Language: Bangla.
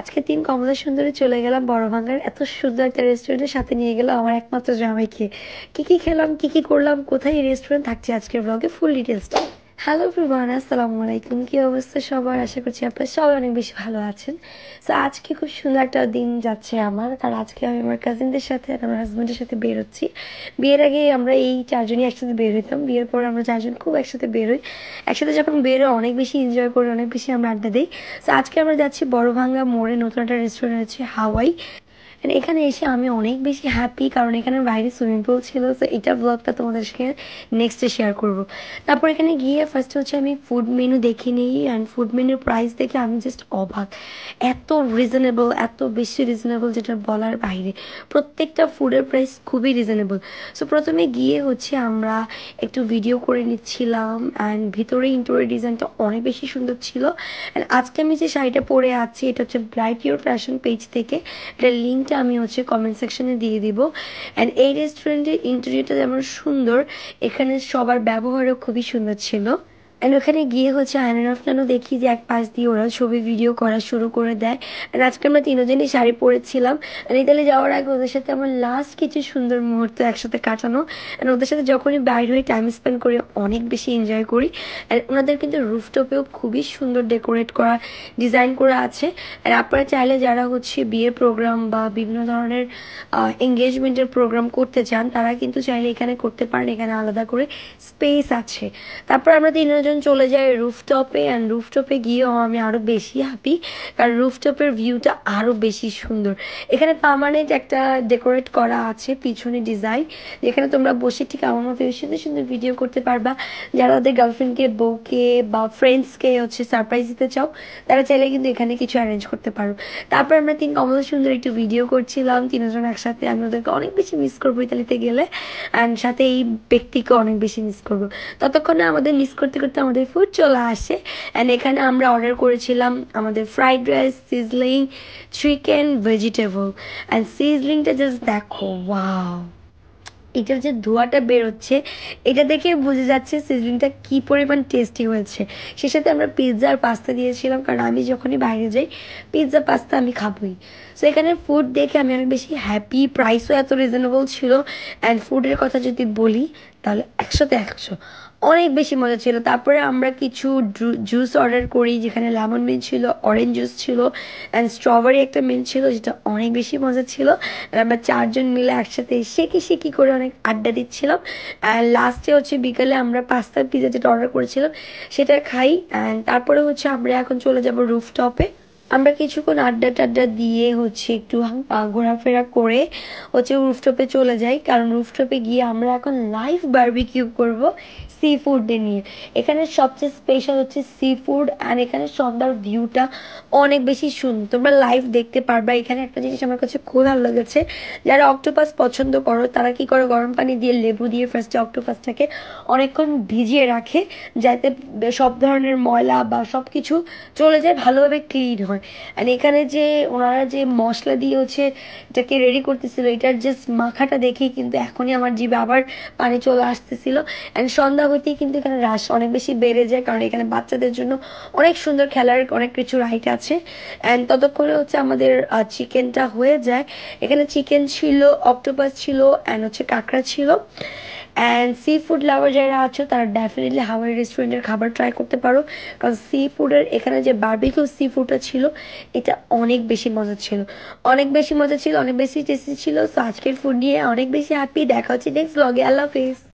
আজকে ৩ কমলা সুন্দরী চলে গেলাম বড়ভাঙ্গার এত সুন্দর একটা রেস্টুরেন্টের সাথে নিয়ে গেল আমার একমাত্র জামাইকে। কি খেলাম, কি করলাম, কোথায় এই রেস্টুরেন্ট থাকছে আজকের ব্লগে ফুল ডিটেলসটা। হ্যালো এভরিওয়ান, আসসালামু আলাইকুম। কি অবস্থা সবার? আশা করছি আপনারা সবাই অনেক বেশি ভালো আছেন। সো আজকে খুব সুন্দর একটা দিন যাচ্ছে আমার, কারণ আজকে আমি আমার কাজিনদের সাথে আর আমার হাজব্যান্ডের সাথে বের হচ্ছি। বিয়ের আগে আমরা এই চারজনই একসাথে বের হইতাম, বিয়ের পর আমরা চারজন খুব একসাথে বের হই। একসাথে যখন বের হই অনেক বেশি এনজয় করি, অনেক বেশি আমরা আড্ডা দিই। সো আজকে আমরা যাচ্ছি বড়ভাঙ্গা মোড়ে, নতুন একটা রেস্টুরেন্ট আছে হাওয়াই। And এখানে এসে আমি অনেক বেশি হ্যাপি, কারণ এখানে বাইরে সুইমিং পুল ছিল। সো এটা ব্লগটা তোমাদের সাথে নেক্সটে শেয়ার করব। তারপর এখানে গিয়ে ফার্স্ট হচ্ছে আমি ফুড মেনু দেখে নিই, অ্যান্ড ফুড মেনুর প্রাইস দেখে আমি জাস্ট অবাক। এত রিজনেবল, এত বেশি রিজনেবল যেটা বলার বাইরে। প্রত্যেকটা ফুডের প্রাইস খুবই রিজনেবল। সো প্রথমে গিয়ে হচ্ছে আমরা একটু ভিডিও করে নিচ্ছিলাম, অ্যান্ড ভিতরে ইন্টোরিয়র ডিজাইনটা অনেক বেশি সুন্দর ছিল। অ্যান্ড আজকে আমি যে শাড়িটা পরে আছি এটা হচ্ছে ব্রাইট ইউর ফ্যাশন পেজ থেকে, এটার লিঙ্কটা আমি হচ্ছে কমেন্ট সেকশনে দিয়ে দিব। অ্যান্ড এই রেস্টুরেন্টের ইন্টেরিয়রটা যেমন সুন্দর, এখানে সবার ব্যবহারও খুবই সুন্দর ছিল। অ্যান্ড ওখানে গিয়ে হচ্ছে আয়নার আফটারও দেখি যে এক পাশ দিয়ে ওরা ছবি ভিডিও করা শুরু করে দেয়। অ্যান্ড আজকে আমরা তিনজনই শাড়ি পরেছিলাম। আর ইতালি যাওয়ার আগে ওদের সাথে আমার লাস্ট কিছু সুন্দর মুহূর্ত একসাথে কাটানো। অ্যান্ড ওদের সাথে যখনই বাইরে হয়ে টাইম স্পেন্ড করি অনেক বেশি এনজয় করি। অ্যান্ড ওনাদের কিন্তু রুফটপেও খুবই সুন্দর ডেকোরেট করা, ডিজাইন করা আছে। আর আপনারা চাইলে যারা হচ্ছে বিয়ের প্রোগ্রাম বা বিভিন্ন ধরনের এঙ্গেজমেন্টের প্রোগ্রাম করতে চান তারা কিন্তু চাইলে এখানে করতে পারেন, এখানে আলাদা করে স্পেস আছে। তারপর আমরা তিনজন চলে যাই রুফটপে, অ্যান্ড রুফটপে গিয়েও আমি আরও বেশি হ্যাপি, কারণ রুফটপের ভিউটা আরও বেশি সুন্দর। এখানে পার্মানেন্ট একটা ডেকোরেট করা আছে পিছনে ডিজাইন, যেখানে তোমরা বসে ঠিক আমার মতো সুন্দর সুন্দর ভিডিও করতে পারবা। যারা তাদের গার্লফ্রেন্ডকে, বউকে বা ফ্রেন্ডসকে হচ্ছে সারপ্রাইজ দিতে চাও তারা চাইলে কিন্তু এখানে কিছু অ্যারেঞ্জ করতে পারো। তারপর আমরা ৩ কমলা সুন্দর একটু ভিডিও করছিলাম তিনজন একসাথে। আমি ওদেরকে অনেক বেশি মিস করবো ইতালিতে গেলে, অ্যান্ড সাথে এই ব্যক্তিকে অনেক বেশি মিস করবো। ততক্ষণে আমাদের মিস করতে করতে আমাদের ফুড চলে আসে। অ্যান্ড এখানে আমরা অর্ডার করেছিলাম আমাদের fried rice, sizzling, chicken, vegetable. And সিজলিংটা জাস্ট দেখো, ওয়াও! এটার যে ধোঁয়াটা বেরোচ্ছে এটা দেখে বোঝা যাচ্ছে সিজলিংটা কী পরিমাণ টেস্টি হয়েছে। সে সাথে আমরা পিৎজা আর পাস্তা দিয়েছিলাম, কারণ আমি যখনই বাইরে যাই পিৎজা পাস্তা আমি খাবোই। সো এখানে ফুড দেখে আমি অনেক বেশি হ্যাপি, প্রাইসও এত রিজনেবল ছিল। অ্যান্ড ফুডের কথা যদি বলি তাহলে ১০০তে ১০০, অনেক বেশি মজা ছিল। তারপরে আমরা কিছু জুস অর্ডার করি, যেখানে লেমন মিন্ট ছিল, অরেঞ্জ জুস ছিল, অ্যান্ড স্ট্রবেরি একটা মিন্ট ছিল, যেটা অনেক বেশি মজা ছিল। আর আমরা চারজন মিলে একসাথে শেকি করে অনেক আড্ডা দিচ্ছিলাম। অ্যান্ড লাস্টে হচ্ছে বিকালে আমরা পাস্তা পিৎজা যেটা অর্ডার করেছিলাম সেটা খাই। অ্যান্ড তারপরে হচ্ছে আমরা এখন চলে যাব রুফটপে। আমরা কিছুক্ষণ আড্ডা টাড্ডা দিয়ে হচ্ছে একটু ঘোরাফেরা করে হচ্ছে রুফটপে চলে যাই, কারণ রুফটপে গিয়ে আমরা এখন লাইভ বারবিকিউ করব সি ফুডে নিয়ে। এখানে সবচেয়ে স্পেশাল হচ্ছে সি ফুড, অ্যান্ড এখানে সন্ধ্যার ভিউটা অনেক বেশি সুন্দর, তোমরা লাইভ দেখতে পারবা। এখানে একটা জিনিস আমার কাছে খুব ভালো লেগেছে, যারা অক্টোপাস পছন্দ করো তারা কি করে গরম পানি দিয়ে লেবু দিয়ে ফার্স্টে অক্টোপাসটাকে অনেকক্ষণ ভিজিয়ে রাখে, যাতে সব ধরনের ময়লা বা সব কিছু চলে যায়, ভালোভাবে ক্লিন হয়। আর এখানে যে ওনারা যে মশলা দিয়ে হচ্ছে এটাকে রেডি করতেছিল, এটার জাস্ট মাখাটা দেখেই কিন্তু এখনই আমার জিভে আবার পানি চলে আসতেছিল। অ্যান্ড সন্ধ্যা হতেই কিন্তু এখানে রাশ অনেক বেশি বেড়ে যায়, কারণ এখানে বাচ্চাদের জন্য অনেক সুন্দর খেলার অনেক কিছু রাইড আছে। অ্যান্ড ততক্ষণে হচ্ছে আমাদের চিকেনটা হয়ে যায়। এখানে চিকেন ছিল, অক্টোপাস ছিল, অ্যান্ড হচ্ছে কাঁকড়া ছিল। অ্যান্ড সি ফুড লাভার যারা আছো তারা ডেফিনেটলি হাওয়াই রেস্টুরেন্টের খাবার ট্রাই করতে পারো, কারণ সি ফুডের এখানে যে বারবিকিউ সি ফুডটা ছিল এটা অনেক বেশি মজা ছিল, অনেক বেশি মজা ছিল, অনেক বেশি টেস্টি ছিল। সো আজকের ফুড নিয়ে অনেক বেশি হ্যাপি। দেখা হচ্ছে নেক্সট ব্লগে। আল্লাহ হাফিজ।